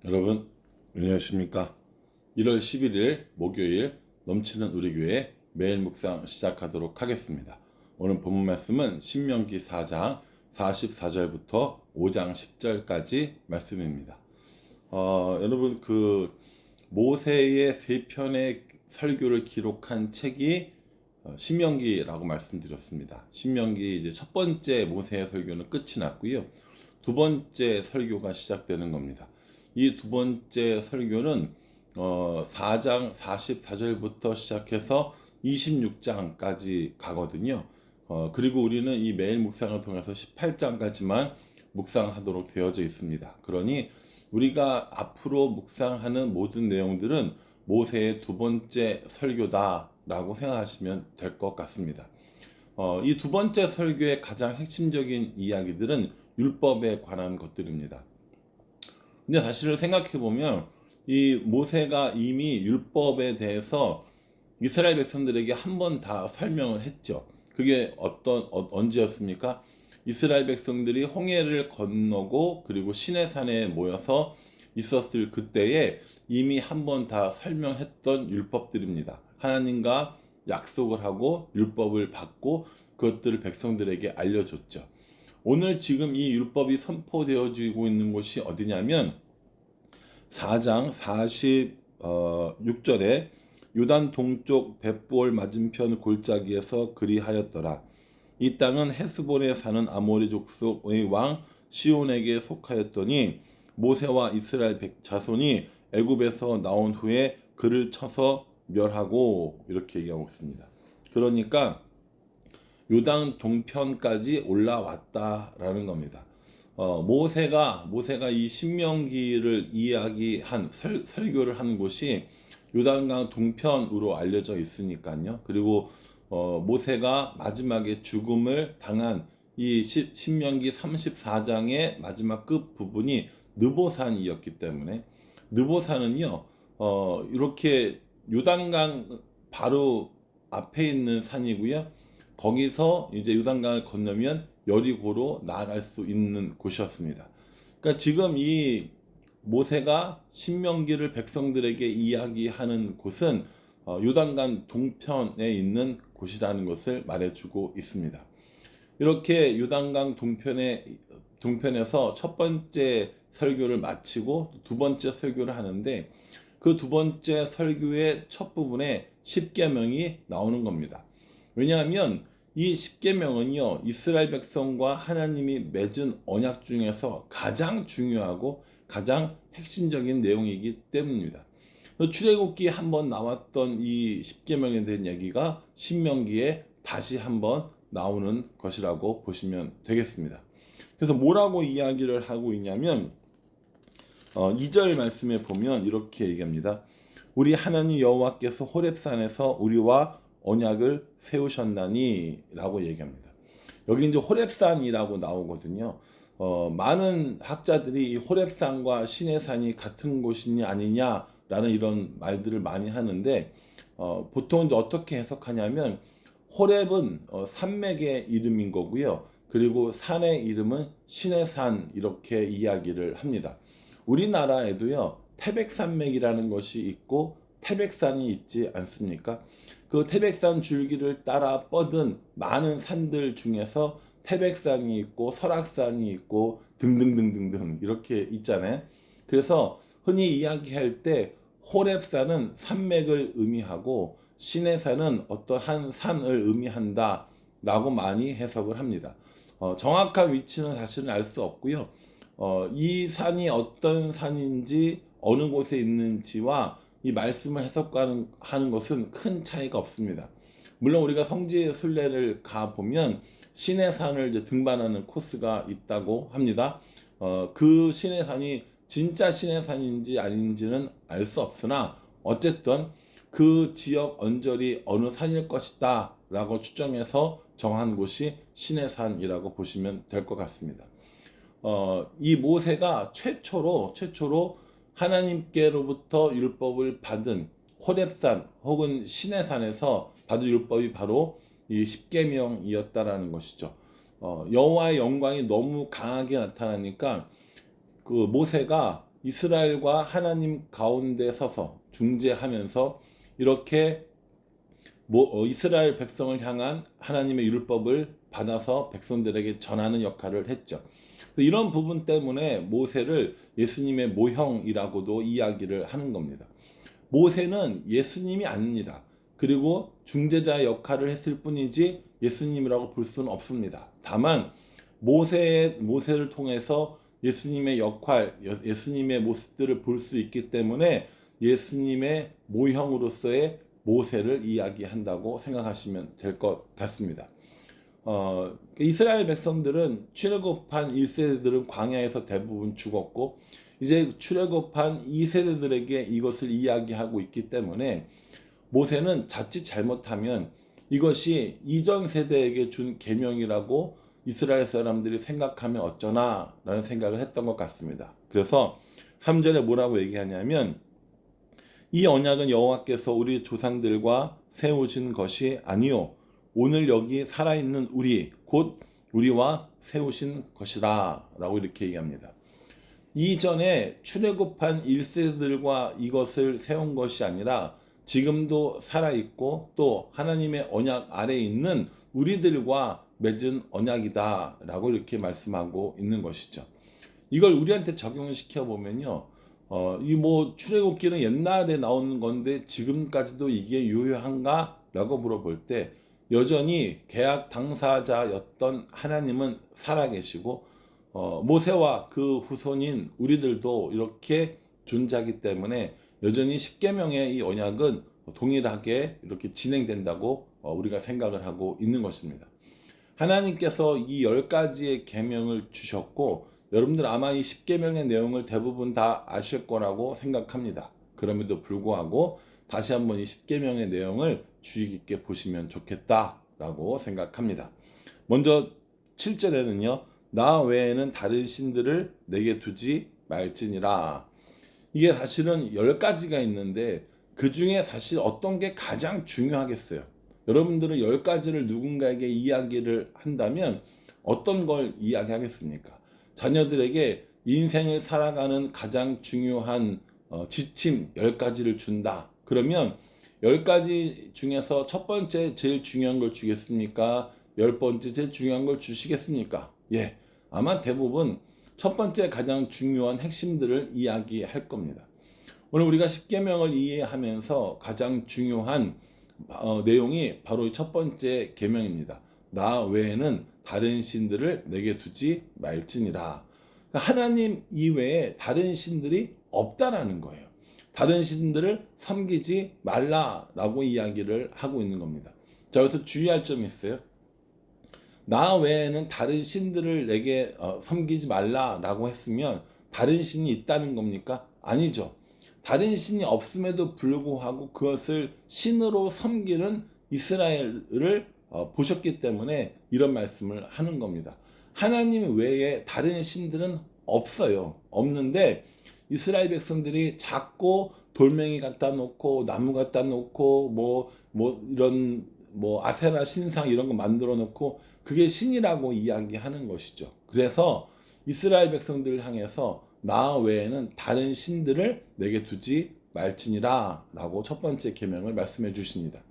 여러분 안녕하십니까? 1월 11일 목요일 넘치는 우리 교회 매일 묵상 시작하도록 하겠습니다. 오늘 본문 말씀은 신명기 4장 44절부터 5장 10절까지 말씀입니다. 여러분 모세의 세 편의 설교를 기록한 책이 신명기라고 말씀드렸습니다. 신명기 이제 첫 번째 모세의 설교는 끝이 났고요. 두 번째 설교가 시작되는 겁니다. 이 두 번째 설교는 4장 44절부터 시작해서 26장까지 가거든요. 그리고 우리는 이 매일 묵상을 통해서 18장까지만 묵상하도록 되어져 있습니다. 그러니 우리가 앞으로 묵상하는 모든 내용들은 모세의 두 번째 설교다라고 생각하시면 될 것 같습니다. 이 두 번째 설교의 가장 핵심적인 이야기들은 율법에 관한 것들입니다. 근데 사실을 생각해 보면 이 모세가 이미 율법에 대해서 이스라엘 백성들에게 한 번 다 설명을 했죠. 그게 언제였습니까? 이스라엘 백성들이 홍해를 건너고 그리고 시내산에 모여서 있었을 그때에 이미 한 번 다 설명했던 율법들입니다. 하나님과 약속을 하고 율법을 받고 그것들을 백성들에게 알려줬죠. 오늘 지금 이 율법이 선포되어지고 있는 곳이 어디냐면 4장 46절에 요단 동쪽 벳부올 맞은편 골짜기에서 그리하였더라. 이 땅은 헤스본에 사는 아모리 족속의 왕 시온에게 속하였더니 모세와 이스라엘 자손이 애굽에서 나온 후에 그를 쳐서 멸하고 이렇게 얘기하고 있습니다. 그러니까 요단 동편까지 올라왔다라는 겁니다. 모세가 이 신명기를 이야기한 설교를 한 곳이 요단강 동편으로 알려져 있으니까요. 그리고 모세가 마지막에 죽음을 당한 이 신명기 34장의 마지막 끝 부분이 느보산이었기 때문에 느보산은요 이렇게 요단강 바로 앞에 있는 산이고요. 거기서 이제 요단강을 건너면 여리고로 나아갈 수 있는 곳이었습니다. 그러니까 지금 이 모세가 신명기를 백성들에게 이야기하는 곳은 요단강 동편에 있는 곳이라는 것을 말해주고 있습니다. 이렇게 요단강 동편에서 첫 번째 설교를 마치고 두 번째 설교를 하는데 그 두 번째 설교의 첫 부분에 십계명이 나오는 겁니다. 왜냐하면 이 십계명은요 이스라엘 백성과 하나님이 맺은 언약 중에서 가장 중요하고 가장 핵심적인 내용이기 때문입니다. 출애굽기에 한번 나왔던 이 십계명에 대한 얘기가 신명기에 다시 한번 나오는 것이라고 보시면 되겠습니다. 그래서 뭐라고 이야기를 하고 있냐면 2절 말씀에 보면 이렇게 얘기합니다. 우리 하나님 여호와께서 호렙산에서 우리와 언약을 세우셨나니 라고 얘기합니다. 여기 이제 호렙산이라고 나오거든요. 많은 학자들이 이 호렙산과 시내산이 같은 곳이냐 아니냐라는 이런 말들을 많이 하는데 보통 이제 어떻게 해석하냐면 호렙은 산맥의 이름인 거고요. 그리고 산의 이름은 시내산 이렇게 이야기를 합니다. 우리나라에도요 태백산맥이라는 것이 있고 태백산이 있지 않습니까? 그 태백산 줄기를 따라 뻗은 많은 산들 중에서 태백산이 있고 설악산이 있고 등등등등등 이렇게 있잖아요. 그래서 흔히 이야기할 때 호렙산은 산맥을 의미하고 시내산은 어떠한 산을 의미한다 라고 많이 해석을 합니다. 정확한 위치는 사실은 알 수 없고요. 이 산이 어떤 산인지 어느 곳에 있는지와 이 말씀을 해석하는 것은 큰 차이가 없습니다. 물론 우리가 성지 순례를 가 보면 시내산을 이제 등반하는 코스가 있다고 합니다. 그 시내산이 진짜 시내산인지 아닌지는 알 수 없으나 어쨌든 그 지역 언저리 어느 산일 것이다 라고 추정해서 정한 곳이 시내산이라고 보시면 될 것 같습니다. 이 모세가 최초로 하나님께로부터 율법을 받은 호렙산 혹은 시내산에서 받은 율법이 바로 이 십계명이었다라는 것이죠. 여호와의 영광이 너무 강하게 나타나니까 그 모세가 이스라엘과 하나님 가운데 서서 중재하면서 이렇게 이스라엘 백성을 향한 하나님의 율법을 받아서 백성들에게 전하는 역할을 했죠. 이런 부분 때문에 모세를 예수님의 모형이라고도 이야기를 하는 겁니다. 모세는 예수님이 아닙니다. 그리고 중재자 역할을 했을 뿐이지 예수님이라고 볼 수는 없습니다. 다만 모세를 통해서 예수님의 역할, 예수님의 모습들을 볼 수 있기 때문에 예수님의 모형으로서의 모세를 이야기한다고 생각하시면 될 것 같습니다. 이스라엘 백성들은 출애굽한 1세대들은 광야에서 대부분 죽었고 이제 출애굽한 2세대들에게 이것을 이야기하고 있기 때문에 모세는 자칫 잘못하면 이것이 이전 세대에게 준 계명이라고 이스라엘 사람들이 생각하면 어쩌나 라는 생각을 했던 것 같습니다. 그래서 3절에 뭐라고 얘기하냐면 이 언약은 여호와께서 우리 조상들과 세우신 것이 아니요 오늘 여기 살아있는 우리 곧 우리와 세우신 것이라 라고 이렇게 얘기합니다. 이전에 출애굽한 1세들과 이것을 세운 것이 아니라 지금도 살아있고 또 하나님의 언약 아래에 있는 우리들과 맺은 언약이다 라고 이렇게 말씀하고 있는 것이죠. 이걸 우리한테 적용을 시켜보면요. 이 출애굽기는 옛날에 나오는 건데 지금까지도 이게 유효한가? 라고 물어볼 때 여전히 계약 당사자였던 하나님은 살아계시고 모세와 그 후손인 우리들도 이렇게 존재하기 때문에 여전히 십계명의 이 언약은 동일하게 이렇게 진행된다고 우리가 생각을 하고 있는 것입니다. 하나님께서 이 10가지의 계명을 주셨고 여러분들 아마 이 십계명의 내용을 대부분 다 아실 거라고 생각합니다. 그럼에도 불구하고 다시 한번 이 십계명의 내용을 주의 깊게 보시면 좋겠다라고 생각합니다. 먼저 7절에는요. 나 외에는 다른 신들을 내게 두지 말지니라. 이게 사실은 10가지가 있는데 그 중에 사실 어떤 게 가장 중요하겠어요? 여러분들은 10가지를 누군가에게 이야기를 한다면 어떤 걸 이야기하겠습니까? 자녀들에게 인생을 살아가는 가장 중요한 지침 10가지를 준다. 그러면 10가지 중에서 첫 번째 제일 중요한 걸 주겠습니까? 10번째 제일 중요한 걸 주시겠습니까? 예, 아마 대부분 첫 번째 가장 중요한 핵심들을 이야기할 겁니다. 오늘 우리가 십계명을 이해하면서 가장 중요한 내용이 바로 첫 번째 계명입니다. 나 외에는 다른 신들을 내게 두지 말지니라. 하나님 이외에 다른 신들이 없다라는 거예요. 다른 신들을 섬기지 말라라고 이야기를 하고 있는 겁니다. 자, 여기서 주의할 점이 있어요. 나 외에는 다른 신들을 내게 섬기지 말라라고 했으면 다른 신이 있다는 겁니까? 아니죠. 다른 신이 없음에도 불구하고 그것을 신으로 섬기는 이스라엘을 보셨기 때문에 이런 말씀을 하는 겁니다. 하나님 외에 다른 신들은 없어요. 없는데 이스라엘 백성들이 자꾸 돌멩이 갖다 놓고 나무 갖다 놓고 이런 아세라 신상 이런 거 만들어 놓고 그게 신이라고 이야기하는 것이죠. 그래서 이스라엘 백성들을 향해서 나 외에는 다른 신들을 내게 두지 말지니라 라고 첫 번째 계명을 말씀해 주십니다.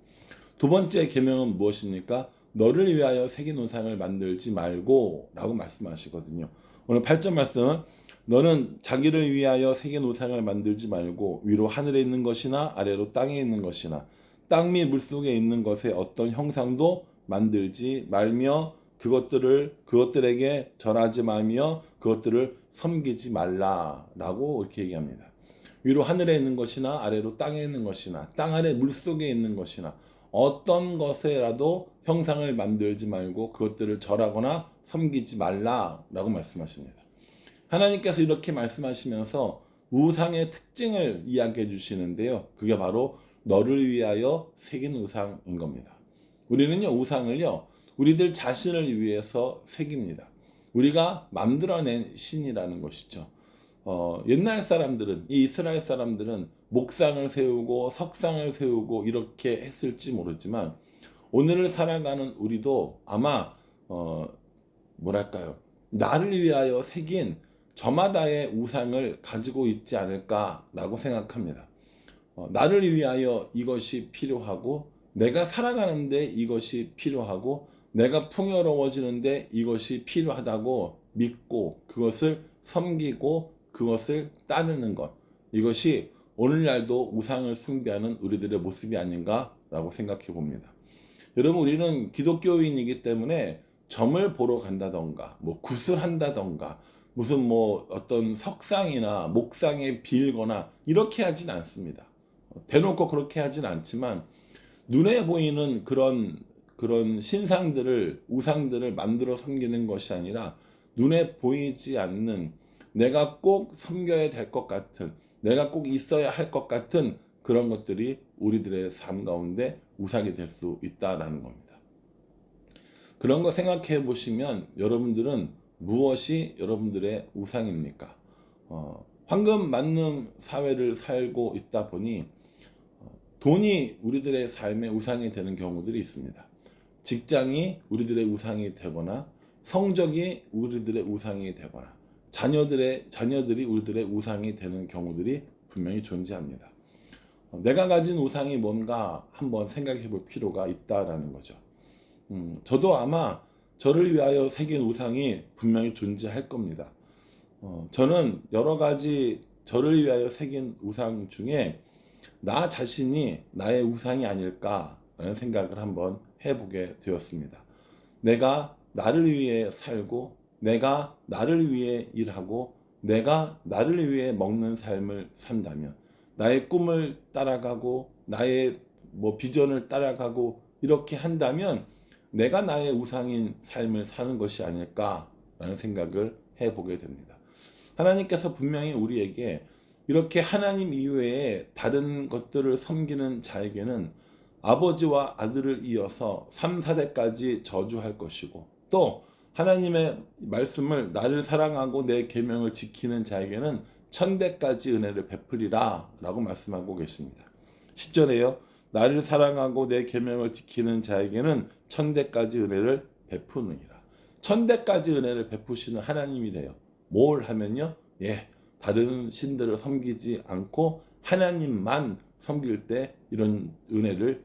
두 번째 계명은 무엇입니까? 너를 위하여 새긴 우상을 만들지 말고 라고 말씀하시거든요. 오늘 8절 말씀은 너는 자기를 위하여 새긴 우상을 만들지 말고 위로 하늘에 있는 것이나 아래로 땅에 있는 것이나 땅 및 물속에 있는 것의 어떤 형상도 만들지 말며 그것들에게 절하지 말며 그것들을 섬기지 말라라고 이렇게 얘기합니다. 위로 하늘에 있는 것이나 아래로 땅에 있는 것이나 땅 아래 물속에 있는 것이나 어떤 것에라도 형상을 만들지 말고 그것들을 절하거나 섬기지 말라라고 말씀하십니다. 하나님께서 이렇게 말씀하시면서 우상의 특징을 이야기해 주시는데요. 그게 바로 너를 위하여 새긴 우상인 겁니다. 우리는요, 우상을요, 우리들 자신을 위해서 새깁니다. 우리가 만들어낸 신이라는 것이죠. 옛날 사람들은, 이 이스라엘 사람들은 목상을 세우고 석상을 세우고 이렇게 했을지 모르지만 오늘을 살아가는 우리도 아마 나를 위하여 새긴 저마다의 우상을 가지고 있지 않을까라고 생각합니다. 나를 위하여 이것이 필요하고, 내가 살아가는데 이것이 필요하고, 내가 풍요로워지는데 이것이 필요하다고 믿고 그것을 섬기고 그것을 따르는 것, 이것이 오늘날도 우상을 숭배하는 우리들의 모습이 아닌가라고 생각해 봅니다. 여러분, 우리는 기독교인이기 때문에 점을 보러 간다던가 뭐 구슬한다던가 무슨 뭐 어떤 석상이나 목상에 빌거나 이렇게 하진 않습니다. 대놓고 그렇게 하진 않지만 눈에 보이는 그런 신상들을, 우상들을 만들어 섬기는 것이 아니라 눈에 보이지 않는, 내가 꼭 섬겨야 될 것 같은, 내가 꼭 있어야 할 것 같은 그런 것들이 우리들의 삶 가운데 우상이 될 수 있다라는 겁니다. 그런 거 생각해 보시면 여러분들은 무엇이 여러분들의 우상입니까? 황금 만능 사회를 살고 있다 보니 돈이 우리들의 삶의 우상이 되는 경우들이 있습니다. 직장이 우리들의 우상이 되거나, 성적이 우리들의 우상이 되거나, 자녀들이 우리들의 우상이 되는 경우들이 분명히 존재합니다. 내가 가진 우상이 뭔가 한번 생각해 볼 필요가 있다라는 거죠. 저도 아마 저를 위하여 새긴 우상이 분명히 존재할 겁니다. 저는 여러 가지 저를 위하여 새긴 우상 중에 나 자신이 나의 우상이 아닐까라는 생각을 한번 해보게 되었습니다. 내가 나를 위해 살고, 내가 나를 위해 일하고, 내가 나를 위해 먹는 삶을 산다면, 나의 꿈을 따라가고, 나의 뭐 비전을 따라가고 이렇게 한다면 내가 나의 우상인 삶을 사는 것이 아닐까라는 생각을 해보게 됩니다. 하나님께서 분명히 우리에게 이렇게 하나님 이외에 다른 것들을 섬기는 자에게는 아버지와 아들을 이어서 3, 4대까지 저주할 것이고, 또 하나님의 말씀을, 나를 사랑하고 내 계명을 지키는 자에게는 1000대까지 은혜를 베풀리라 라고 말씀하고 계십니다. 10절에요. 나를 사랑하고 내 계명을 지키는 자에게는 1000대까지 은혜를 베푸느니라. 1000대까지 은혜를 베푸시는 하나님이래요. 뭘 하면요? 다른 신들을 섬기지 않고 하나님만 섬길 때 이런 은혜를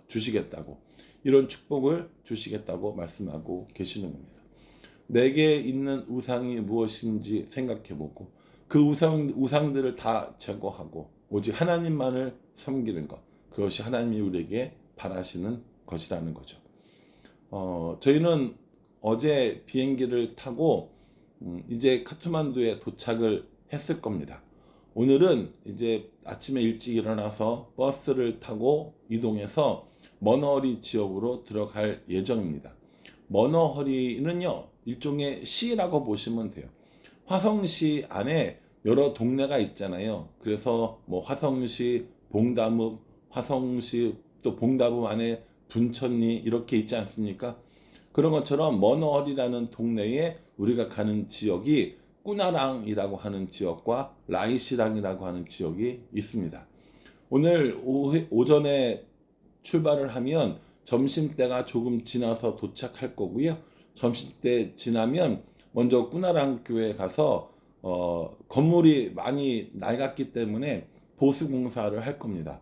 주시겠다고, 이런 축복을 주시겠다고 말씀하고 계시는 겁니다. 내게 있는 우상이 무엇인지 생각해보고 그 우상들을 다 제거하고 오직 하나님만을 섬기는 것, 그것이 하나님이 우리에게 바라시는 것이라는 거죠. 저희는 어제 비행기를 타고 이제 카트만두에 도착을 했을 겁니다. 오늘은 이제 아침에 일찍 일어나서 버스를 타고 이동해서 머너허리 지역으로 들어갈 예정입니다. 머너허리는요, 일종의 시라고 보시면 돼요. 화성시 안에 여러 동네가 있잖아요. 그래서 뭐 화성시, 봉담읍, 화성시, 또 봉담읍 안에 분천리 이렇게 있지 않습니까? 그런 것처럼 머너허리라는 동네에 우리가 가는 지역이 꾸나랑이라고 하는 지역과 라이시랑이라고 하는 지역이 있습니다. 오늘 오전에 출발을 하면 점심때가 조금 지나서 도착할 거고요. 점심때 지나면 먼저 꾸나랑 교회에 가서 건물이 많이 낡았기 때문에 보수 공사를 할 겁니다.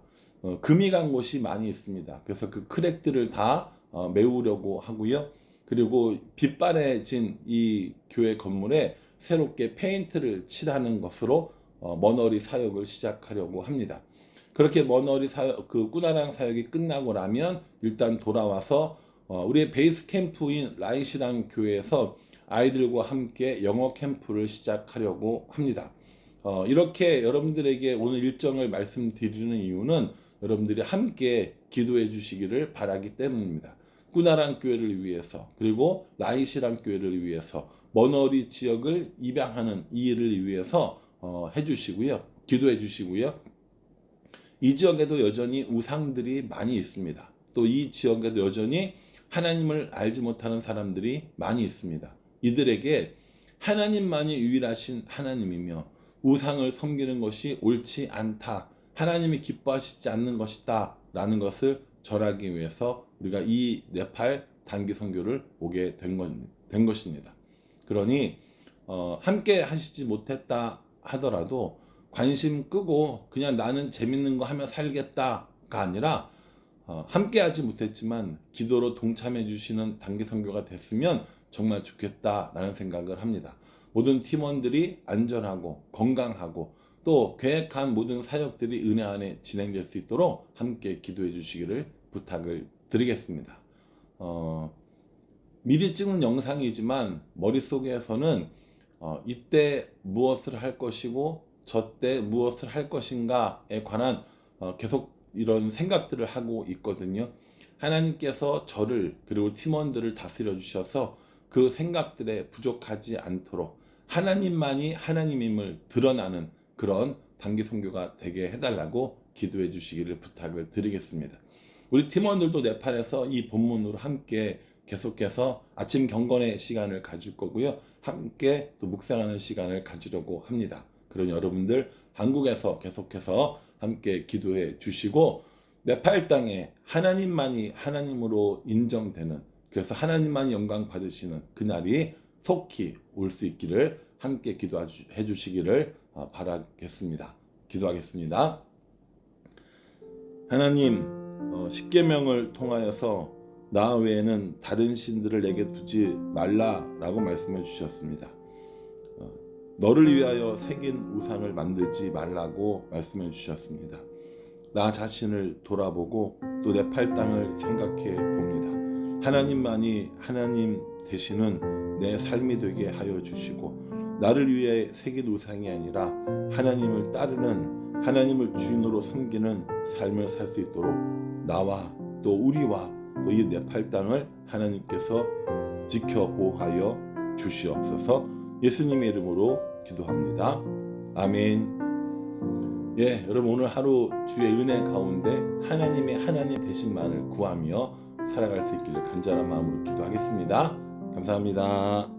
금이 간 곳이 많이 있습니다. 그래서 그 크랙들을 다 메우려고 하고요. 그리고 빛바래진 이 교회 건물에 새롭게 페인트를 칠하는 것으로 머너리 사역을 시작하려고 합니다. 그렇게 머너리 사역, 그 꾸나랑 사역이 끝나고 나면 일단 돌아와서 우리의 베이스 캠프인 라이시랑 교회에서 아이들과 함께 영어 캠프를 시작하려고 합니다. 이렇게 여러분들에게 오늘 일정을 말씀드리는 이유는 여러분들이 함께 기도해 주시기를 바라기 때문입니다. 꾸나랑 교회를 위해서, 그리고 라이시랑 교회를 위해서, 머너리 지역을 입양하는 이 일을 위해서 해주시고요. 기도해 주시고요. 이 지역에도 여전히 우상들이 많이 있습니다. 또 이 지역에도 여전히 하나님을 알지 못하는 사람들이 많이 있습니다. 이들에게 하나님만이 유일하신 하나님이며 우상을 섬기는 것이 옳지 않다, 하나님이 기뻐하시지 않는 것이다 라는 것을 절하기 위해서 우리가 이 네팔 단기 선교를 오게 된 것입니다. 그러니 함께 하시지 못했다 하더라도 관심 끄고 그냥 나는 재밌는 거 하며 살겠다가 아니라 함께 하지 못했지만 기도로 동참해 주시는 단기 선교가 됐으면 정말 좋겠다라는 생각을 합니다. 모든 팀원들이 안전하고 건강하고 또 계획한 모든 사역들이 은혜 안에 진행될 수 있도록 함께 기도해 주시기를 부탁을 드리겠습니다. 미리 찍은 영상이지만 머릿속에서는 이때 무엇을 할 것이고 저때 무엇을 할 것인가에 관한 계속 이런 생각들을 하고 있거든요. 하나님께서 저를 그리고 팀원들을 다스려 주셔서 그 생각들에 부족하지 않도록 하나님만이 하나님임을 드러나는 그런 단기 선교가 되게 해달라고 기도해 주시기를 부탁을 드리겠습니다. 우리 팀원들도 네팔에서 이 본문으로 함께 계속해서 아침 경건의 시간을 가질 거고요. 함께 또 묵상하는 시간을 가지려고 합니다. 그런 여러분들 한국에서 계속해서 함께 기도해 주시고 네팔 땅에 하나님만이 하나님으로 인정되는, 그래서 하나님만이 영광 받으시는 그날이 속히 올 수 있기를 함께 기도해 주시기를 바라겠습니다. 기도하겠습니다. 하나님, 십계명을 통하여서 나 외에는 다른 신들을 내게 두지 말라라고 말씀해 주셨습니다. 너를 위하여 새긴 우상을 만들지 말라고 말씀해 주셨습니다. 나 자신을 돌아보고 또 네팔 땅을 생각해 봅니다. 하나님만이 하나님 되시는 내 삶이 되게 하여 주시고 나를 위해 새긴 우상이 아니라 하나님을 따르는, 하나님을 주인으로 섬기는 삶을 살 수 있도록 나와 또 우리와 또 이 네팔 땅을 하나님께서 지켜 보호하여 주시옵소서. 예수님의 이름으로 기도합니다. 아멘. 예, 여러분 오늘 하루 주의 은혜 가운데 하나님의 하나님 되신만을 구하며 살아갈 수 있기를 간절한 마음으로 기도하겠습니다. 감사합니다.